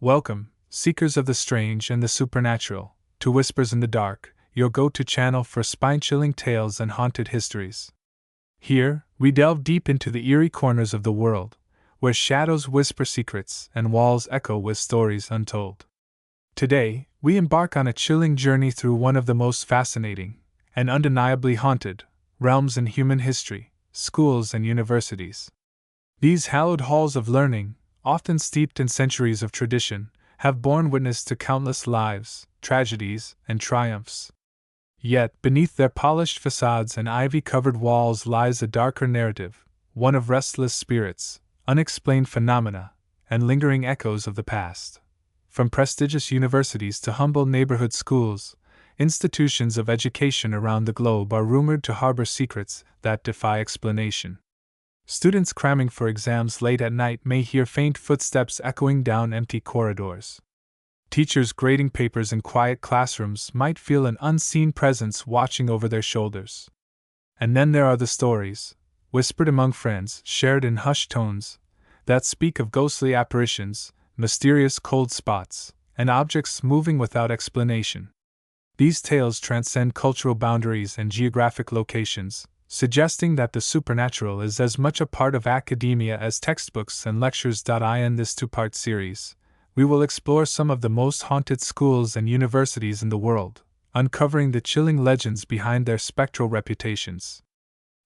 Welcome, seekers of the strange and the supernatural, to Whispers in the Dark, your go-to channel for spine-chilling tales and haunted histories. Here, we delve deep into the eerie corners of the world, where shadows whisper secrets and walls echo with stories untold. Today, we embark on a chilling journey through one of the most fascinating and undeniably haunted realms in human history: schools and universities. These hallowed halls of learning, often steeped in centuries of tradition, have borne witness to countless lives, tragedies, and triumphs. Yet, beneath their polished facades and ivy-covered walls lies a darker narrative, one of restless spirits, unexplained phenomena, and lingering echoes of the past. From prestigious universities to humble neighborhood schools, institutions of education around the globe are rumored to harbor secrets that defy explanation. Students cramming for exams late at night may hear faint footsteps echoing down empty corridors. Teachers grading papers in quiet classrooms might feel an unseen presence watching over their shoulders. And then there are the stories, whispered among friends, shared in hushed tones, that speak of ghostly apparitions, mysterious cold spots, and objects moving without explanation. These tales transcend cultural boundaries and geographic locations, suggesting that the supernatural is as much a part of academia as textbooks and lectures. In this two-part series, we will explore some of the most haunted schools and universities in the world, uncovering the chilling legends behind their spectral reputations.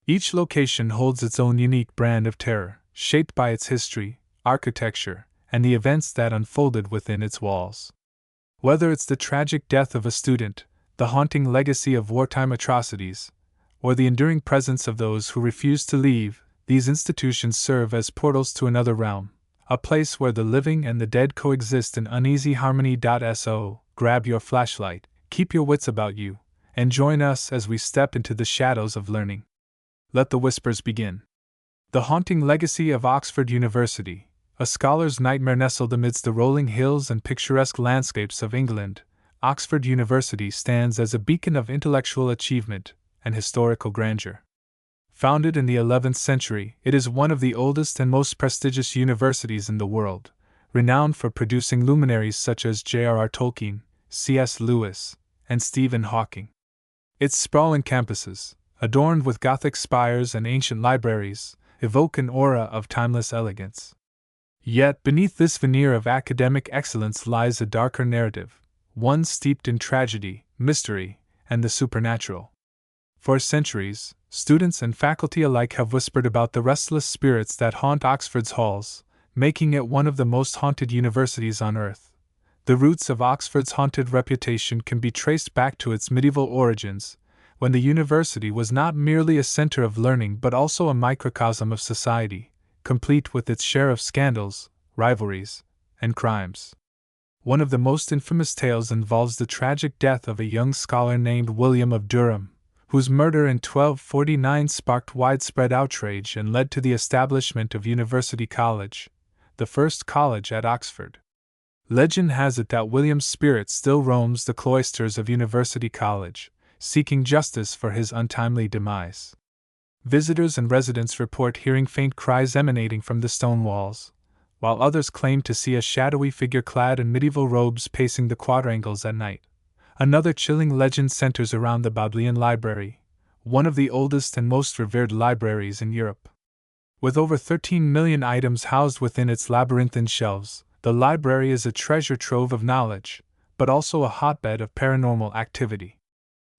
Each location holds its own unique brand of terror, shaped by its history, architecture, and the events that unfolded within its walls. Whether it's the tragic death of a student, the haunting legacy of wartime atrocities, or the enduring presence of those who refuse to leave, these institutions serve as portals to another realm, a place where the living and the dead coexist in uneasy harmony. So, grab your flashlight, keep your wits about you, and join us as we step into the shadows of learning. Let the whispers begin. The haunting legacy of Oxford University, a scholar's nightmare nestled amidst the rolling hills and picturesque landscapes of England. Oxford University stands as a beacon of intellectual achievement and historical grandeur. Founded in the 11th century, it is one of the oldest and most prestigious universities in the world, renowned for producing luminaries such as J.R.R. Tolkien, C.S. Lewis, and Stephen Hawking. Its sprawling campuses, adorned with Gothic spires and ancient libraries, evoke an aura of timeless elegance. Yet beneath this veneer of academic excellence lies a darker narrative, one steeped in tragedy, mystery, and the supernatural. For centuries, students and faculty alike have whispered about the restless spirits that haunt Oxford's halls, making it one of the most haunted universities on earth. The roots of Oxford's haunted reputation can be traced back to its medieval origins, when the university was not merely a center of learning but also a microcosm of society, complete with its share of scandals, rivalries, and crimes. One of the most infamous tales involves the tragic death of a young scholar named William of Durham, whose murder in 1249 sparked widespread outrage and led to the establishment of University College, the first college at Oxford. Legend has it that William's spirit still roams the cloisters of University College, seeking justice for his untimely demise. Visitors and residents report hearing faint cries emanating from the stone walls, while others claim to see a shadowy figure clad in medieval robes pacing the quadrangles at night. Another chilling legend centers around the Bodleian Library, one of the oldest and most revered libraries in Europe. With over 13 million items housed within its labyrinthine shelves, the library is a treasure trove of knowledge, but also a hotbed of paranormal activity.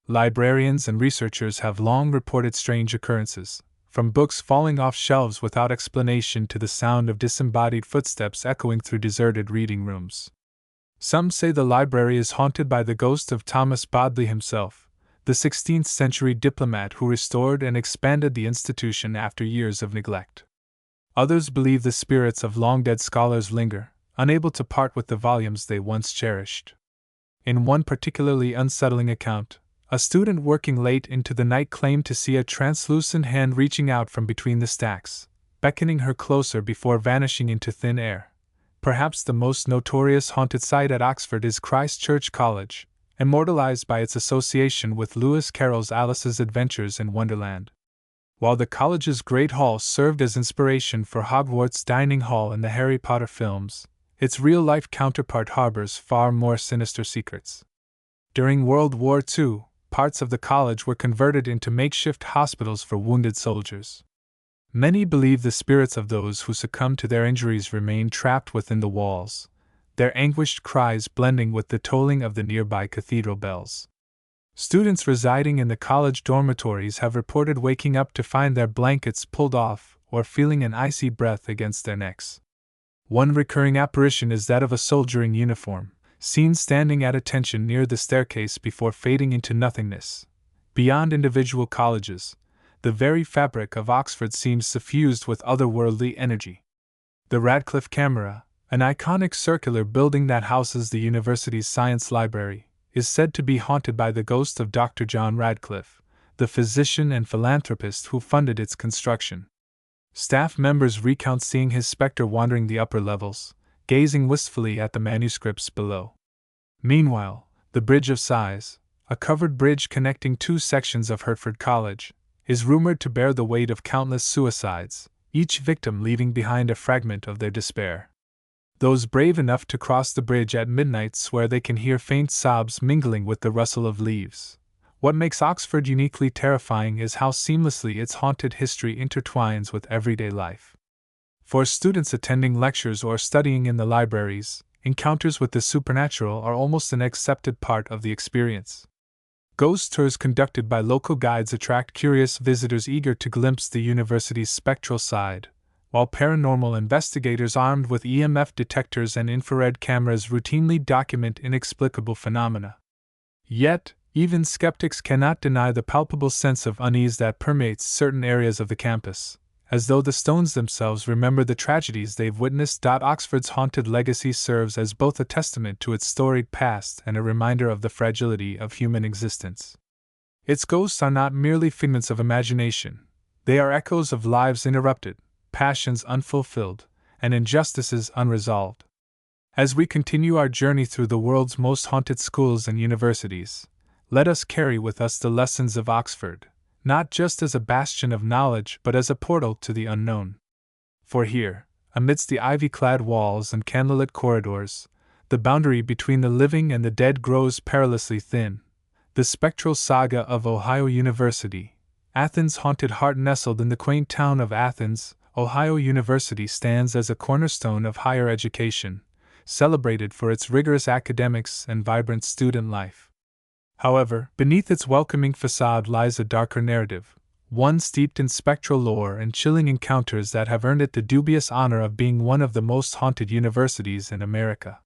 Librarians and researchers have long reported strange occurrences, from books falling off shelves without explanation to the sound of disembodied footsteps echoing through deserted reading rooms. Some say the library is haunted by the ghost of Thomas Bodley himself, the 16th century diplomat who restored and expanded the institution after years of neglect. Others believe the spirits of long-dead scholars linger, unable to part with the volumes they once cherished. In one particularly unsettling account, a student working late into the night claimed to see a translucent hand reaching out from between the stacks, beckoning her closer before vanishing into thin air. Perhaps the most notorious haunted site at Oxford is Christ Church College, immortalized by its association with Lewis Carroll's Alice's Adventures in Wonderland. While the college's Great Hall served as inspiration for Hogwarts Dining Hall and the Harry Potter films, its real-life counterpart harbors far more sinister secrets. During World War II, parts of the college were converted into makeshift hospitals for wounded soldiers. Many believe the spirits of those who succumbed to their injuries remain trapped within the walls, their anguished cries blending with the tolling of the nearby cathedral bells. Students residing in the college dormitories have reported waking up to find their blankets pulled off or feeling an icy breath against their necks. One recurring apparition is that of a soldier in uniform, seen standing at attention near the staircase before fading into nothingness. Beyond individual colleges, the very fabric of Oxford seems suffused with otherworldly energy. The Radcliffe Camera, an iconic circular building that houses the university's science library, is said to be haunted by the ghost of Dr. John Radcliffe, the physician and philanthropist who funded its construction. Staff members recount seeing his specter wandering the upper levels, gazing wistfully at the manuscripts below. Meanwhile, the Bridge of Sighs, a covered bridge connecting two sections of Hertford College, is rumored to bear the weight of countless suicides, each victim leaving behind a fragment of their despair. Those brave enough to cross the bridge at midnight swear they can hear faint sobs mingling with the rustle of leaves. What makes Oxford uniquely terrifying is how seamlessly its haunted history intertwines with everyday life. For students attending lectures or studying in the libraries, encounters with the supernatural are almost an accepted part of the experience. Ghost tours conducted by local guides attract curious visitors eager to glimpse the university's spectral side, while paranormal investigators armed with EMF detectors and infrared cameras routinely document inexplicable phenomena. Yet, even skeptics cannot deny the palpable sense of unease that permeates certain areas of the campus, as though the stones themselves remember the tragedies they've witnessed. Oxford's haunted legacy serves as both a testament to its storied past and a reminder of the fragility of human existence. Its ghosts are not merely figments of imagination, they are echoes of lives interrupted, passions unfulfilled, and injustices unresolved. As we continue our journey through the world's most haunted schools and universities, let us carry with us the lessons of Oxford, not just as a bastion of knowledge but as a portal to the unknown. For here, amidst the ivy-clad walls and candlelit corridors, the boundary between the living and the dead grows perilously thin. The spectral saga of Ohio University, Athens' haunted heart. Nestled in the quaint town of Athens, Ohio University stands as a cornerstone of higher education, celebrated for its rigorous academics and vibrant student life. However, beneath its welcoming facade lies a darker narrative, one steeped in spectral lore and chilling encounters that have earned it the dubious honor of being one of the most haunted universities in America.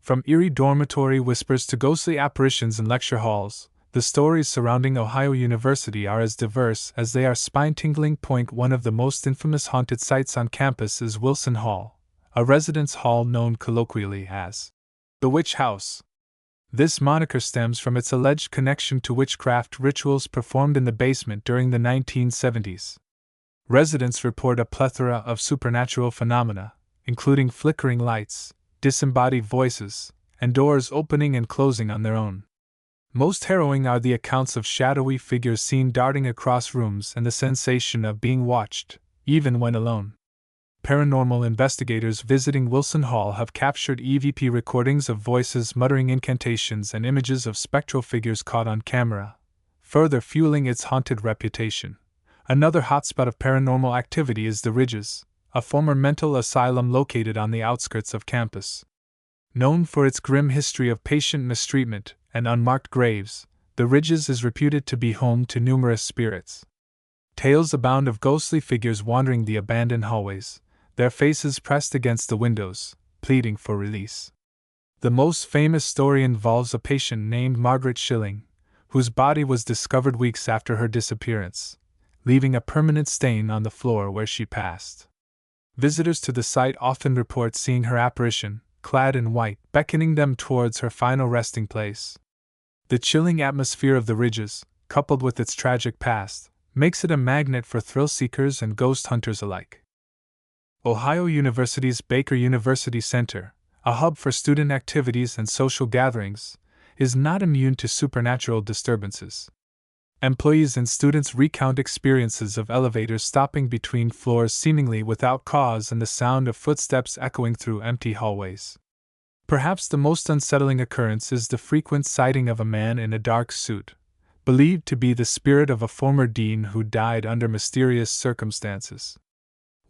From eerie dormitory whispers to ghostly apparitions in lecture halls, the stories surrounding Ohio University are as diverse as they are spine-tingling. One of the most infamous haunted sites on campus is Wilson Hall, a residence hall known colloquially as the Witch House. This moniker stems from its alleged connection to witchcraft rituals performed in the basement during the 1970s. Residents report a plethora of supernatural phenomena, including flickering lights, disembodied voices, and doors opening and closing on their own. Most harrowing are the accounts of shadowy figures seen darting across rooms and the sensation of being watched, even when alone. Paranormal investigators visiting Wilson Hall have captured EVP recordings of voices muttering incantations and images of spectral figures caught on camera, further fueling its haunted reputation. Another hotspot of paranormal activity is the Ridges, a former mental asylum located on the outskirts of campus. Known for its grim history of patient mistreatment and unmarked graves, the Ridges is reputed to be home to numerous spirits. Tales abound of ghostly figures wandering the abandoned hallways, their faces pressed against the windows, pleading for release. The most famous story involves a patient named Margaret Schilling, whose body was discovered weeks after her disappearance, leaving a permanent stain on the floor where she passed. Visitors to the site often report seeing her apparition, clad in white, beckoning them towards her final resting place. The chilling atmosphere of the Ridges, coupled with its tragic past, makes it a magnet for thrill seekers and ghost hunters alike. Ohio University's Baker University Center, a hub for student activities and social gatherings, is not immune to supernatural disturbances. Employees and students recount experiences of elevators stopping between floors seemingly without cause and the sound of footsteps echoing through empty hallways. Perhaps the most unsettling occurrence is the frequent sighting of a man in a dark suit, believed to be the spirit of a former dean who died under mysterious circumstances.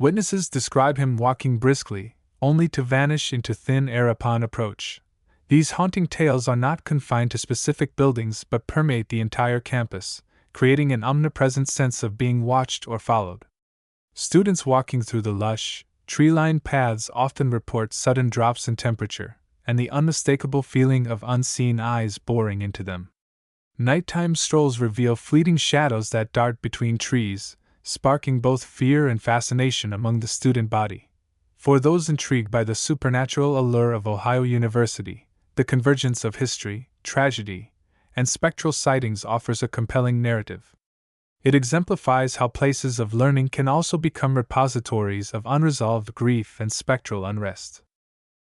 Witnesses describe him walking briskly, only to vanish into thin air upon approach. These haunting tales are not confined to specific buildings but permeate the entire campus, creating an omnipresent sense of being watched or followed. Students walking through the lush, tree-lined paths often report sudden drops in temperature, and the unmistakable feeling of unseen eyes boring into them. Nighttime strolls reveal fleeting shadows that dart between trees, sparking both fear and fascination among the student body. For those intrigued by the supernatural allure of Ohio University, the convergence of history, tragedy, and spectral sightings offers a compelling narrative. It exemplifies how places of learning can also become repositories of unresolved grief and spectral unrest.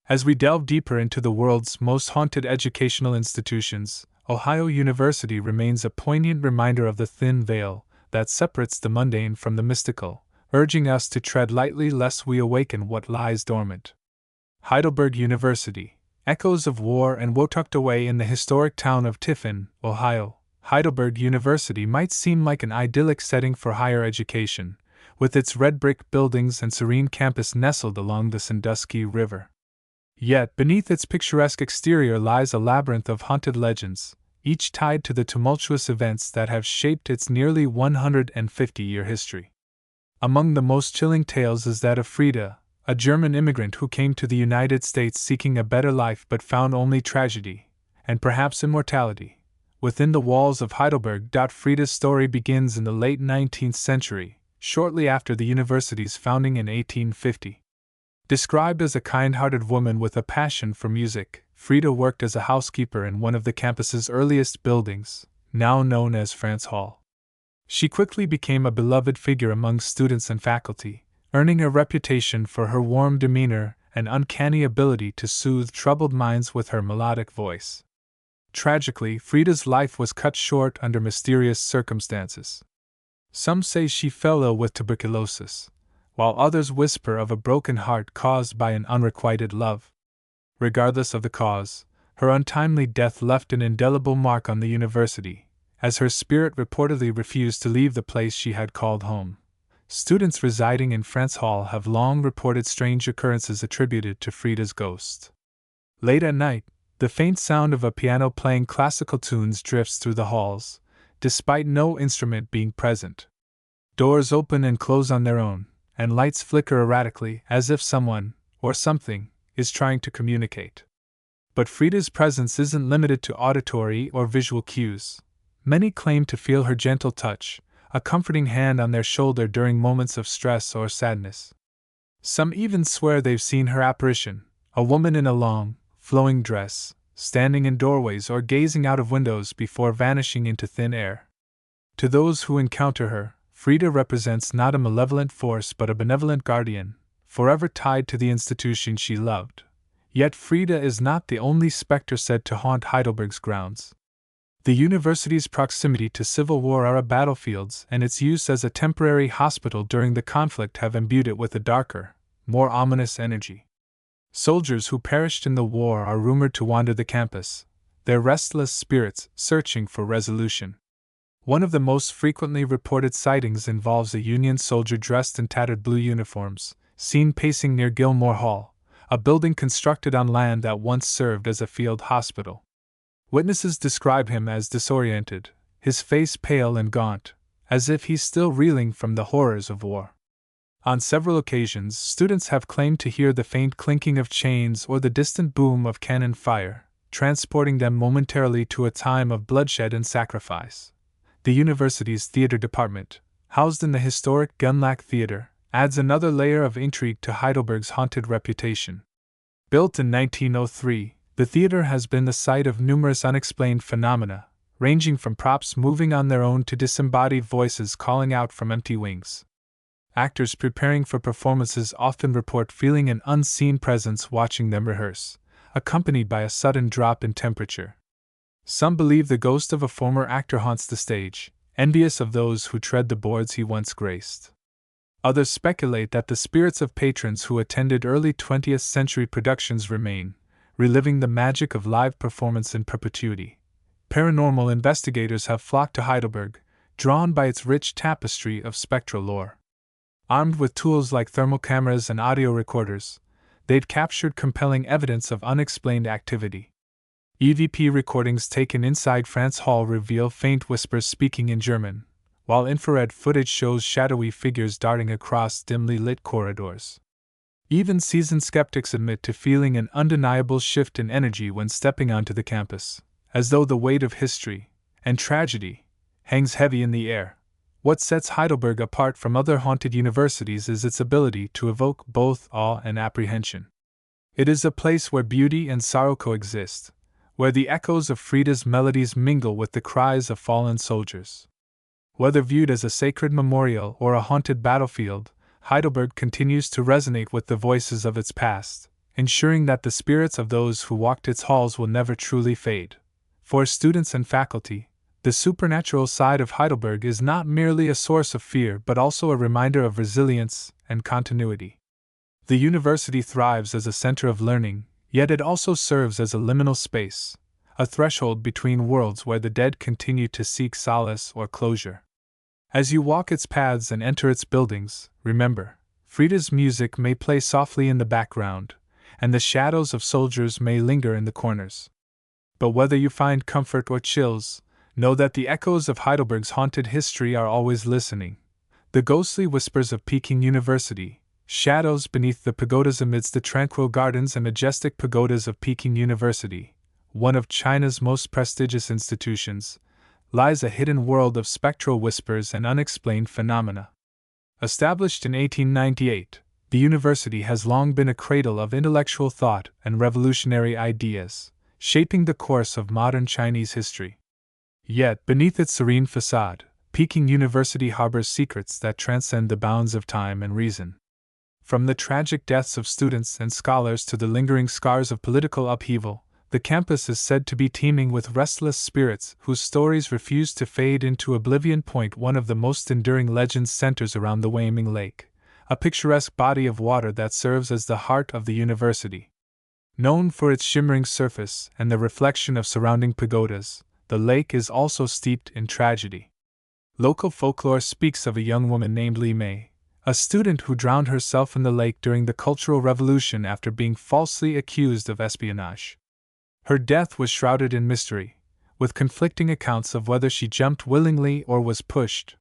As we delve deeper into the world's most haunted educational institutions, Ohio University remains a poignant reminder of the thin veil that separates the mundane from the mystical, urging us to tread lightly lest we awaken what lies dormant. Heidelberg University, echoes of war and woe tucked away in the historic town of Tiffin, Ohio. Heidelberg University might seem like an idyllic setting for higher education, with its red brick buildings and serene campus nestled along the Sandusky River. Yet beneath its picturesque exterior lies a labyrinth of haunted legends, each tied to the tumultuous events that have shaped its nearly 150-year history. Among the most chilling tales is that of Frida, a German immigrant who came to the United States seeking a better life but found only tragedy, and perhaps immortality, within the walls of Heidelberg. Frida's story begins in the late 19th century, shortly after the university's founding in 1850. Described as a kind-hearted woman with a passion for music, Frida worked as a housekeeper in one of the campus's earliest buildings, now known as France Hall. She quickly became a beloved figure among students and faculty, earning a reputation for her warm demeanor and uncanny ability to soothe troubled minds with her melodic voice. Tragically, Frida's life was cut short under mysterious circumstances. Some say she fell ill with tuberculosis, while others whisper of a broken heart caused by an unrequited love. Regardless of the cause, her untimely death left an indelible mark on the university, as her spirit reportedly refused to leave the place she had called home. Students residing in France Hall have long reported strange occurrences attributed to Frida's ghost. Late at night, the faint sound of a piano playing classical tunes drifts through the halls, despite no instrument being present. Doors open and close on their own, and lights flicker erratically as if someone, or something, is trying to communicate. But Frida's presence isn't limited to auditory or visual cues. Many claim to feel her gentle touch, a comforting hand on their shoulder during moments of stress or sadness. Some even swear they've seen her apparition, a woman in a long, flowing dress, standing in doorways or gazing out of windows before vanishing into thin air. To those who encounter her, Frida represents not a malevolent force but a benevolent guardian, forever tied to the institution she loved. Yet Frida is not the only specter said to haunt Heidelberg's grounds. The university's proximity to civil war era battlefields and its use as a temporary hospital during the conflict have imbued it with a darker, more ominous energy. Soldiers who perished in the war are rumored to wander the campus, their restless spirits searching for resolution. One of the most frequently reported sightings involves a Union soldier dressed in tattered blue uniforms, seen pacing near Gilmore Hall, a building constructed on land that once served as a field hospital. Witnesses describe him as disoriented, his face pale and gaunt, as if he's still reeling from the horrors of war. On several occasions, students have claimed to hear the faint clinking of chains or the distant boom of cannon fire, transporting them momentarily to a time of bloodshed and sacrifice. The university's theater department, housed in the historic Gunlack Theater, adds another layer of intrigue to Heidelberg's haunted reputation. Built in 1903, the theater has been the site of numerous unexplained phenomena, ranging from props moving on their own to disembodied voices calling out from empty wings. Actors preparing for performances often report feeling an unseen presence watching them rehearse, accompanied by a sudden drop in temperature. Some believe the ghost of a former actor haunts the stage, envious of those who tread the boards he once graced. Others speculate that the spirits of patrons who attended early 20th century productions remain, reliving the magic of live performance in perpetuity. Paranormal investigators have flocked to Heidelberg, drawn by its rich tapestry of spectral lore. Armed with tools like thermal cameras and audio recorders, they'd captured compelling evidence of unexplained activity. EVP recordings taken inside France Hall reveal faint whispers speaking in German, while infrared footage shows shadowy figures darting across dimly lit corridors. Even seasoned skeptics admit to feeling an undeniable shift in energy when stepping onto the campus, as though the weight of history and tragedy hangs heavy in the air. What sets Heidelberg apart from other haunted universities is its ability to evoke both awe and apprehension. It is a place where beauty and sorrow coexist, where the echoes of Frida's melodies mingle with the cries of fallen soldiers. Whether viewed as a sacred memorial or a haunted battlefield, Heidelberg continues to resonate with the voices of its past, ensuring that the spirits of those who walked its halls will never truly fade. For students and faculty, the supernatural side of Heidelberg is not merely a source of fear but also a reminder of resilience and continuity. The university thrives as a center of learning, yet it also serves as a liminal space, a threshold between worlds where the dead continue to seek solace or closure. As you walk its paths and enter its buildings, remember, Frida's music may play softly in the background, and the shadows of soldiers may linger in the corners. But whether you find comfort or chills, know that the echoes of Heidelberg's haunted history are always listening. The ghostly whispers of Peking University, shadows beneath the pagodas amidst the tranquil gardens and majestic pagodas of Peking University, one of China's most prestigious institutions, lies a hidden world of spectral whispers and unexplained phenomena. Established in 1898, the university has long been a cradle of intellectual thought and revolutionary ideas, shaping the course of modern Chinese history. Yet, beneath its serene facade, Peking University harbors secrets that transcend the bounds of time and reason. From the tragic deaths of students and scholars to the lingering scars of political upheaval, the campus is said to be teeming with restless spirits whose stories refuse to fade into oblivion. One of the most enduring legends centers around the Weiming Lake, a picturesque body of water that serves as the heart of the university. Known for its shimmering surface and the reflection of surrounding pagodas, the lake is also steeped in tragedy. Local folklore speaks of a young woman named Li Mei, a student who drowned herself in the lake during the Cultural Revolution after being falsely accused of espionage. Her death was shrouded in mystery, with conflicting accounts of whether she jumped willingly or was pushed.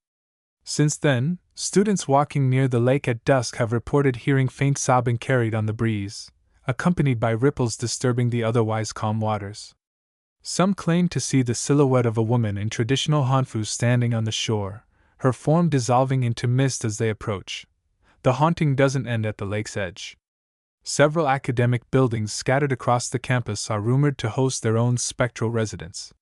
Since then, students walking near the lake at dusk have reported hearing faint sobbing carried on the breeze, accompanied by ripples disturbing the otherwise calm waters. Some claim to see the silhouette of a woman in traditional hanfu standing on the shore, her form dissolving into mist as they approach. The haunting doesn't end at the lake's edge. Several academic buildings scattered across the campus are rumored to host their own spectral residents.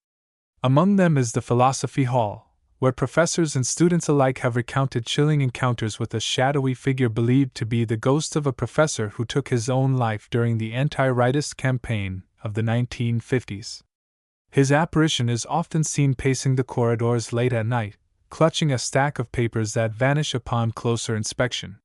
Among them is the Philosophy Hall, where professors and students alike have recounted chilling encounters with a shadowy figure believed to be the ghost of a professor who took his own life during the anti-rightist campaign of the 1950s. His apparition is often seen pacing the corridors late at night, clutching a stack of papers that vanish upon closer inspection.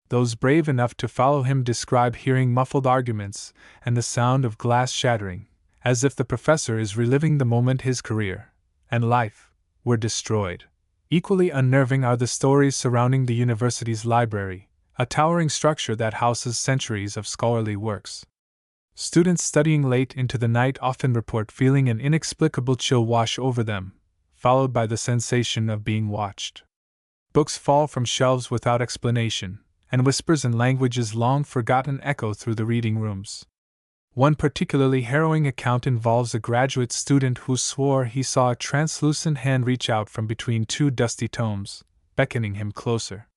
Those brave enough to follow him describe hearing muffled arguments and the sound of glass shattering, as if the professor is reliving the moment his career and life were destroyed. Equally unnerving are the stories surrounding the university's library, a towering structure that houses centuries of scholarly works. Students studying late into the night often report feeling an inexplicable chill wash over them, followed by the sensation of being watched. Books fall from shelves without explanation, and whispers and languages long forgotten echo through the reading rooms. One particularly harrowing account involves a graduate student who swore he saw a translucent hand reach out from between two dusty tomes, beckoning him closer.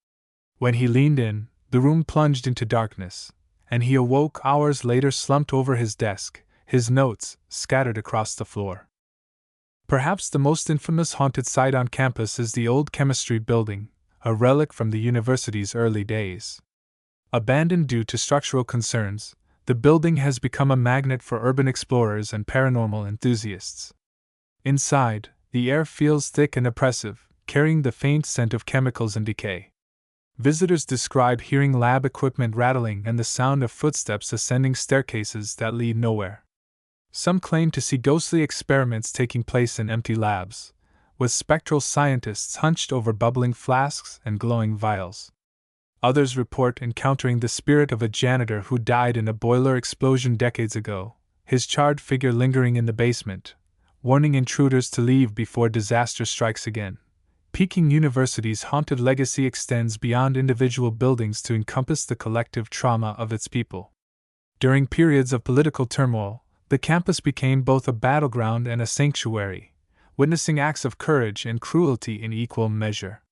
When he leaned in, the room plunged into darkness, and he awoke hours later slumped over his desk, his notes scattered across the floor. Perhaps the most infamous haunted site on campus is the old chemistry building, a relic from the university's early days. Abandoned due to structural concerns, the building has become a magnet for urban explorers and paranormal enthusiasts. Inside, the air feels thick and oppressive, carrying the faint scent of chemicals and decay. Visitors describe hearing lab equipment rattling and the sound of footsteps ascending staircases that lead nowhere. Some claim to see ghostly experiments taking place in empty labs, with spectral scientists hunched over bubbling flasks and glowing vials. Others report encountering the spirit of a janitor who died in a boiler explosion decades ago, his charred figure lingering in the basement, warning intruders to leave before disaster strikes again. Peking University's haunted legacy extends beyond individual buildings to encompass the collective trauma of its people. During periods of political turmoil, the campus became both a battleground and a sanctuary, witnessing acts of courage and cruelty in equal measure.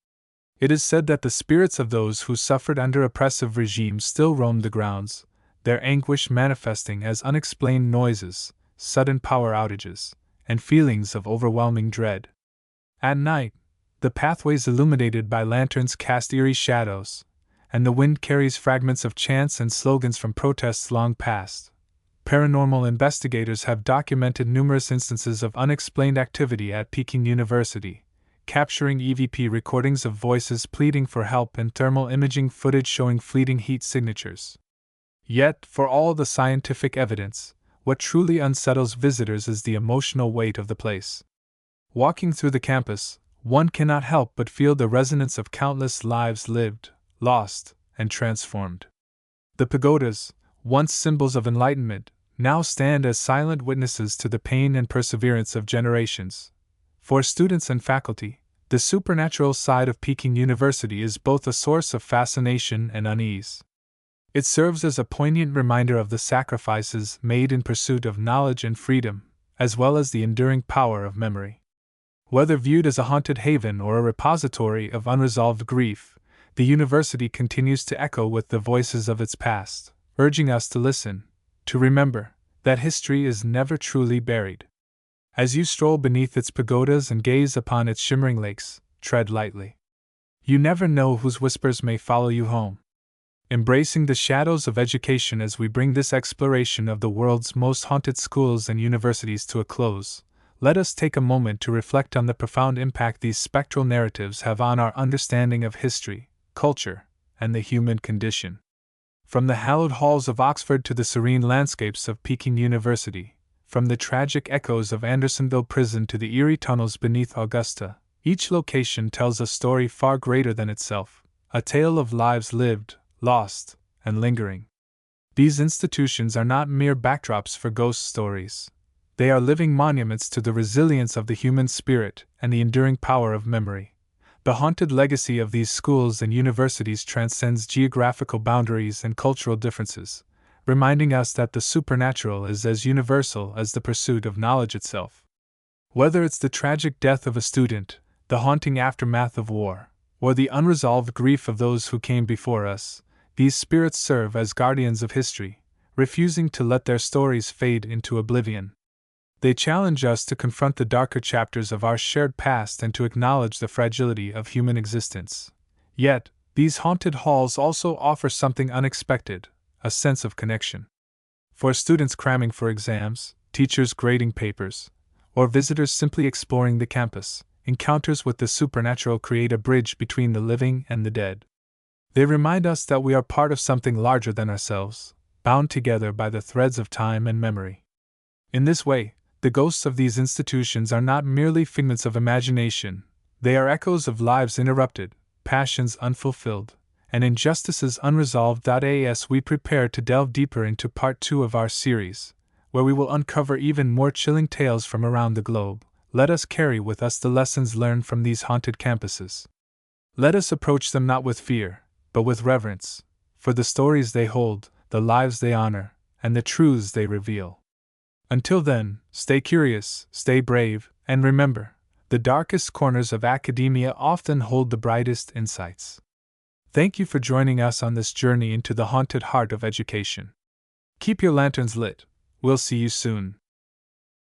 It is said that the spirits of those who suffered under oppressive regimes still roam the grounds, their anguish manifesting as unexplained noises, sudden power outages, and feelings of overwhelming dread. At night, the pathways illuminated by lanterns cast eerie shadows, and the wind carries fragments of chants and slogans from protests long past. Paranormal investigators have documented numerous instances of unexplained activity at Peking University, capturing EVP recordings of voices pleading for help and thermal imaging footage showing fleeting heat signatures. Yet, for all the scientific evidence, what truly unsettles visitors is the emotional weight of the place. Walking through the campus, one cannot help but feel the resonance of countless lives lived, lost, and transformed. The pagodas, once symbols of enlightenment, now stand as silent witnesses to the pain and perseverance of generations. For students and faculty, the supernatural side of Peking University is both a source of fascination and unease. It serves as a poignant reminder of the sacrifices made in pursuit of knowledge and freedom, as well as the enduring power of memory. Whether viewed as a haunted haven or a repository of unresolved grief, the university continues to echo with the voices of its past, urging us to listen, to remember, that history is never truly buried. As you stroll beneath its pagodas and gaze upon its shimmering lakes, tread lightly. You never know whose whispers may follow you home. Embracing the shadows of education as we bring this exploration of the world's most haunted schools and universities to a close, let us take a moment to reflect on the profound impact these spectral narratives have on our understanding of history, culture, and the human condition. From the hallowed halls of Oxford to the serene landscapes of Peking University, from the tragic echoes of Andersonville Prison to the eerie tunnels beneath Augusta, each location tells a story far greater than itself, a tale of lives lived, lost, and lingering. These institutions are not mere backdrops for ghost stories. They are living monuments to the resilience of the human spirit and the enduring power of memory. The haunted legacy of these schools and universities transcends geographical boundaries and cultural differences, reminding us that the supernatural is as universal as the pursuit of knowledge itself. Whether it's the tragic death of a student, the haunting aftermath of war, or the unresolved grief of those who came before us, these spirits serve as guardians of history, refusing to let their stories fade into oblivion. They challenge us to confront the darker chapters of our shared past and to acknowledge the fragility of human existence. Yet, these haunted halls also offer something unexpected, a sense of connection. For students cramming for exams, teachers grading papers, or visitors simply exploring the campus, encounters with the supernatural create a bridge between the living and the dead. They remind us that we are part of something larger than ourselves, bound together by the threads of time and memory. In this way, the ghosts of these institutions are not merely figments of imagination, they are echoes of lives interrupted, passions unfulfilled, and injustices unresolved. As we prepare to delve deeper into part 2 of our series, where we will uncover even more chilling tales from around the globe, let us carry with us the lessons learned from these haunted campuses. Let us approach them not with fear, but with reverence, for the stories they hold, the lives they honor, and the truths they reveal. Until then, stay curious, stay brave, and remember, the darkest corners of academia often hold the brightest insights. Thank you for joining us on this journey into the haunted heart of education. Keep your lanterns lit. We'll see you soon.